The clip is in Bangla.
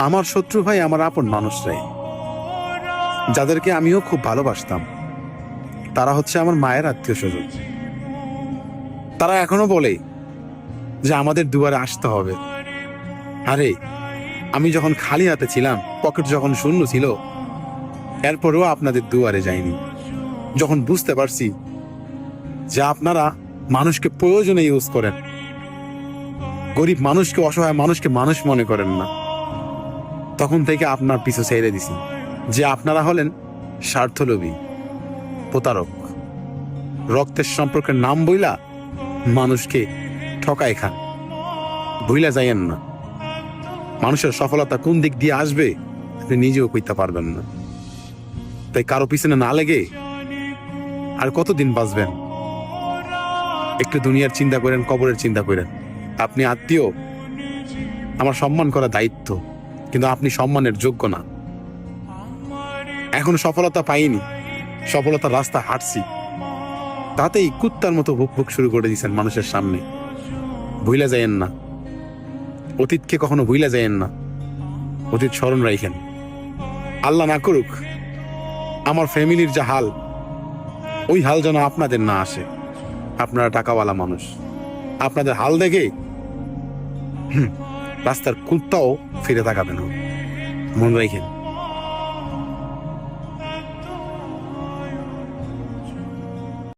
আমার শত্রু ভাই আমার আপন মানুষরাই, যাদেরকে আমিও খুব ভালোবাসতাম। তারা হচ্ছে আমার মায়ের আত্মীয় স্বজন। তারা এখনো বলে যে আমাদের দুয়ারে আসতে হবে। আরে আমি যখন খালি হাতে ছিলাম, পকেট যখন শূন্য ছিল, এরপরেও আপনাদের দুয়ারে যাইনি। যখন বুঝতে পারছি যে আপনারা মানুষকে প্রয়োজনে ইউজ করেন, গরিব মানুষকে, অসহায় মানুষকে মানুষ মনে করেন না, তখন থেকে আপনার পিছু ছেড়ে দিছি। যে আপনারা হলেন স্বার্থলোভী, প্রতারক, রক্তের সম্পর্কের নাম বইলা মানুষকে ঠকাই খান। ভুইলা যাইয়েন না, মানুষের সফলতা কোন দিক দিয়ে আসবে আপনি নিজেও কইতে পারবেন না। তাই কারো পিছনে না লেগে আর কতদিন বাঁচবেন? একটু দুনিয়ার চিন্তা করেন, কবরের চিন্তা করেন। আপনি আত্মীয়, আমার সম্মান করা দায়িত্ব, কিন্তু আপনি সম্মানের যোগ্য না। এখন সফলতা পাইনি, সফলতার রাস্তা হাঁটছি, তাতেই কুত্তার মতো ভুক ভুক শুরু করে দিয়েছেন মানুষের সামনে। ভুইলা যাইয়েন না, অতীতকে কখনো ভুইলা যাইয়েন না, অতীত স্মরণ রাখেন। আল্লাহ না করুক আমার ফ্যামিলির যা হাল, ওই হাল যেন আপনাদের না আসে। আপনারা টাকাওয়ালা মানুষ, আপনাদের হাল দেখে রাস্তার কুত্তাও ফিরে তাকাবে না। মনে রাখেন।